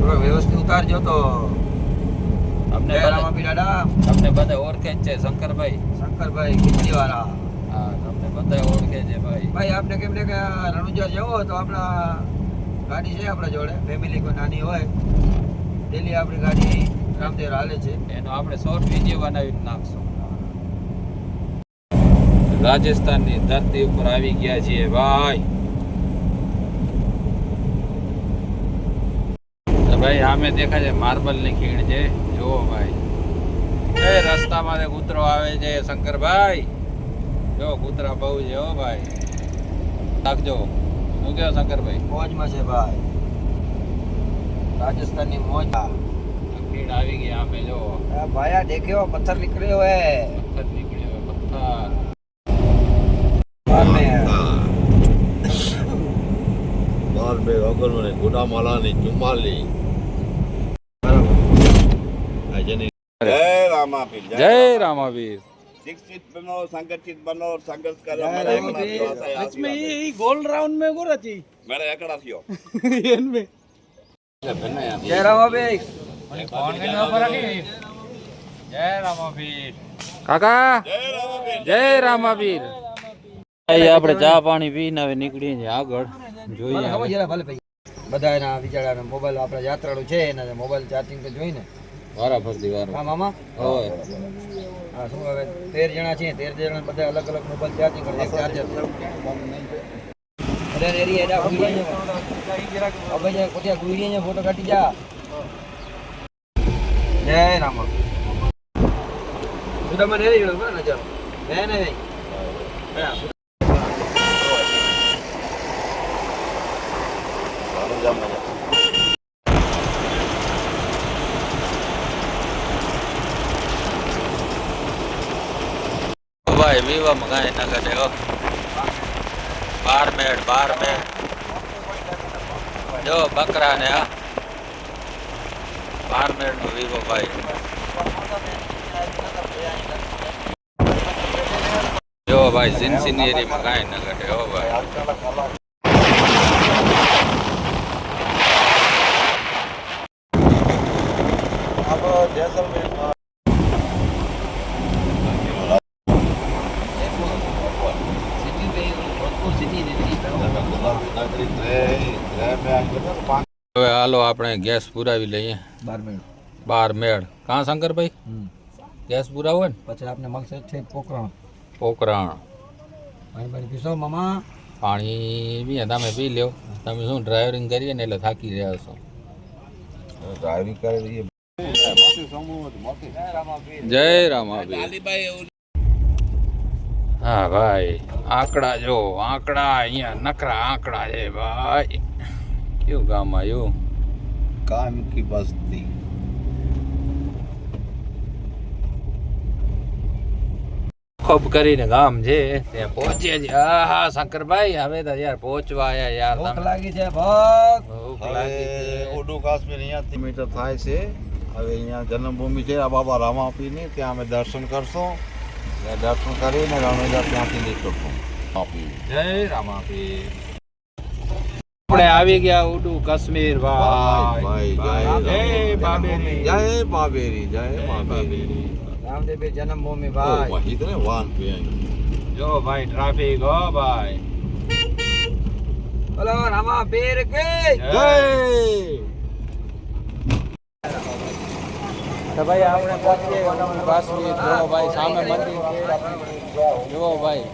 થોડો વ્યવસ્થિત ઉતારજો તો તમને બધા ઓળખે જ છે શંકરભાઈ ખીચડીવાળા. હા, તમને બધા ઓળખે છે ભાઈ. ભાઈ આપને કેમ ને કે રણુજા જવો હોય તો આપણા ગાડી છે આપણા જોડે. ફેમિલી કોઈ નાની હોય ડેલી આપણી ગાડી રામદેવ હાલે છે. એનો આપણે શોર્ટ વિડીયો બનાવી નાખશું. રાજસ્થાનની ધરતી ઉપર આવી ગયા છીએ ભાઈ. ભાઈ આમે દેખાય છે માર્બલ ની ખીણ છે. જુઓ ભાઈ, એ રસ્તામાં કૂતરો આવે છે શંકરભાઈ. જો કૂતરા બહુ છે હો ભાઈ. રાખજો. શું કહો શંકરભાઈ? મોજમાં છે ભાઈ, રાજસ્થાનની મોજ. ખીણ આવી ગઈ આમે. જો ભાઈ આ દેખ્યો પથ્થર નીકળ્યો હે. પથ્થર નીકળ્યો પથ્થર. બારમેર ઓગણને ગુડામાલાની ચુમ્માલી. જય રામાપીર. જય રામાવીર. शिक्षित बनो, संगठित बनो, संघर्ष करो. इसमें ये गोल राउंड में को रहती मेरे एकड़ा थियो. इनमें જય રામાભાઈ. જય રામાવીર. કાકા જય રામાપીર. જય રામાવીર. આપણે ચા પાણી પીને હવે નીકળીએ છીએ આગળ. જોઈએ ખબર જરા ભલે ભાઈ બધા એના બિચારા મોબાઈલ આપણા યાત્રાળુ છે એના મોબાઈલ ચાર્જિંગ તો જોઈને વારા ફરતી વારો. હા મામા. હોય હા શું હવે 13 જણા છે, 13 જણા બધા અલગ અલગ મોબાઈલ ચાર્જિંગ કરે. એક ચાર્જર અરે એરી એડા ગુઈડી હવે જે કોટિયા ગુઈડી ને ફોટો કાઢી જા. જય રામ. સુડા મને એરી ગયો નજર હે ને હા. ભાઈ વિવા મગાઈ ના કરે હો. બારમેડ જો બકરા ને આ બારમેડ નો વિવો ભાઈ. જો ભાઈ સિનસિનેરી મગાઈ ના કરે હો ભાઈ. હવે હાલો આપણે ગેસ પુરાવી લઈએ. 12 મેળ. કાં શંકરભાઈ ગેસ પુરાવો ને પછી આપને મળશે છે પોકરણ. ભાઈ પીસો મામા. પાણી બી તમે પી લ્યો. તમે શું ડ્રાઇવિંગ કરીએ ને એટલે થાકી રહ્યા છો. ડ્રાઇવિંગ કરી જય રામાવીર. હા ભાઈ આંકડા જો આંકડા અહીંયા નકરા આંકડા છે ભાઈ. કયું ગામ આવ્યું? કામ કી બસ્તી. ખોબ કરીને ગામ છે ત્યાં પહોંચીએ છીએ. હા શંકરભાઈ હવે તો યાર પહોંચવા આયા યાર. ભૂખ તમે લાગી છે ભૂખ. ભૂખ લાગી છે. ઓડુ કાશ્મીર અહીંયાથી મીટર થાય છે. હવે અહીંયા જન્મભૂમિ છે આ બાબા રામાપીરની. ત્યાં અમે દર્શન કરશું. દર્શન કરીને રણુજા ત્યાંથી નીકળશું. જય રામાપીર. આપણે આવી ગયા ઉડુ કાશ્મીર ભાઈ. જય બાબેરી. જય બાબેરી. જય બાબેરી. રામદેવ જન્મભૂમિ ભાઈ. वही तो वान पे જો ભાઈ ટ્રાફિક હો ભાઈ. બોલો રામાપીર કે જય. તો ભાઈ આપણે પહોંચીએ કાશ્મીર. જો ભાઈ સામે મંદિર જુઓ ભાઈ.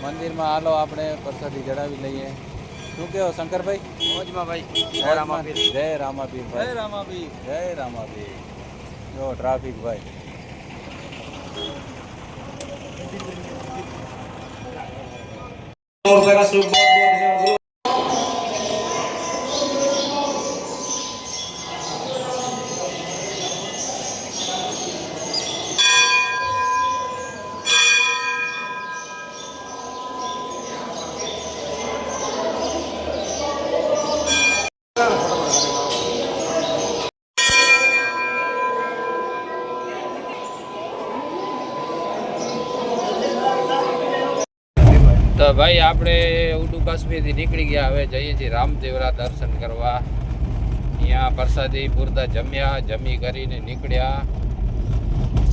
મંદિરમાં હાલો આપણે પ્રસાદી ચડાવી લઈએ. શું કહો શંકરભાઈ? મોજમાં ભાઈ. જય રામાપીર. જય રામાપીર ભાઈ. जय रामावीर જય રામાપીર. જો ટ્રાફિક ભાઈ. તો ભાઈ આપણે ઉડુ કાશ્મીરથી નીકળી ગયા. હવે જઈએ છીએ રામદેવરા દર્શન કરવા. અહીંયા પ્રસાદી પૂરતા જમ્યા, જમી કરીને નીકળ્યા.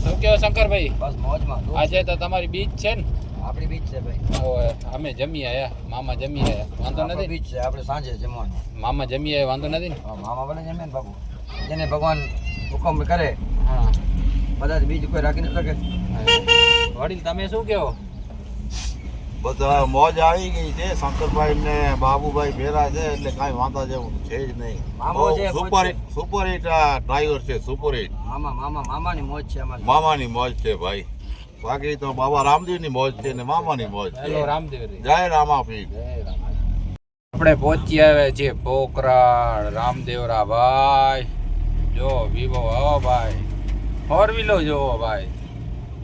શું કહો શંકરભાઈ? બસ મોજમાં. આજે તો તમારી બીચ છે ને? આપણી બીચ છે ભાઈ. ઓય, અમે જમી આયા, મામા જમી આયા, વાંધો આપણી નથી. બીચ છે, આપણે સાંજે જમવાનું. મામા જમી આયા, વાંધો નથી ને? હા, મામા ભલે જમે ને બાપુ. જેને ભગવાન હુકમ કરે હા. બધા બીજ કોઈ રાખી ન શકે. વડીલ તમે શું કહો? બધા મોજ આવી ગઈ છે. શંકરભાઈ ને બાબુભાઈ ભેરા છે એટલે કાંઈ વાંધા જેવું છે જ નહીં. મામો છે, સુપર હિટ ડ્રાઈવર છે, સુપર હિટ. મામાની મોજ છે અમારી. મામાની મોજ છે ભાઈ. બાકી તો બાબા રામદેવની મોજ છે ને મામાની મોજ છે. હેલો રામદેવ રે. જય રામાપીર. આપણે પહોંચી આવ્યા છીએ પોકરાળ રામદેવરા ભાઈ. જો વિવો હો ભાઈ, ફોર વ્હીલો જોવો ભાઈ,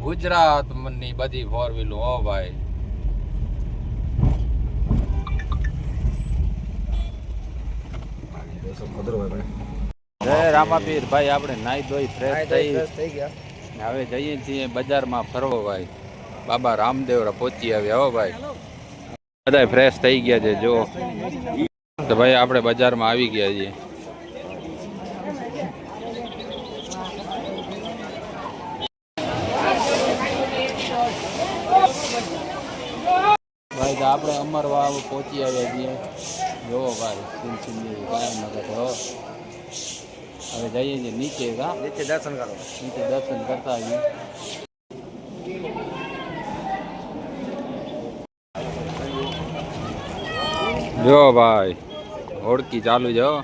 ગુજરાતની બધી ફોર વ્હીલો હો ભાઈ. જય રામાપીર ભાઈ. આપણે નાઈ ધોઈ ફ્રેશ થઈ હવે જઈએ છીએ બજારમાં ફરવો ભાઈ. બાબા રામદેવરા પહોંચી આવ્યા હો ભાઈ. બધા ફ્રેશ થઈ ગયા છે જો. તો ભાઈ આપણે બજારમાં આવી ગયા છીએ. ભાઈ તો આપણે અમરવાવ પહોંચી આવ્યા છીએ. જોવો ભાઈ સિંચની કાયમ નગર હો. હવે જઈએ છીએ નીચે. નીચે દર્શન કરો. નીચે દર્શન કરતા આવીએ. જો ભાઈ હોડકી ચાલુ છે હો.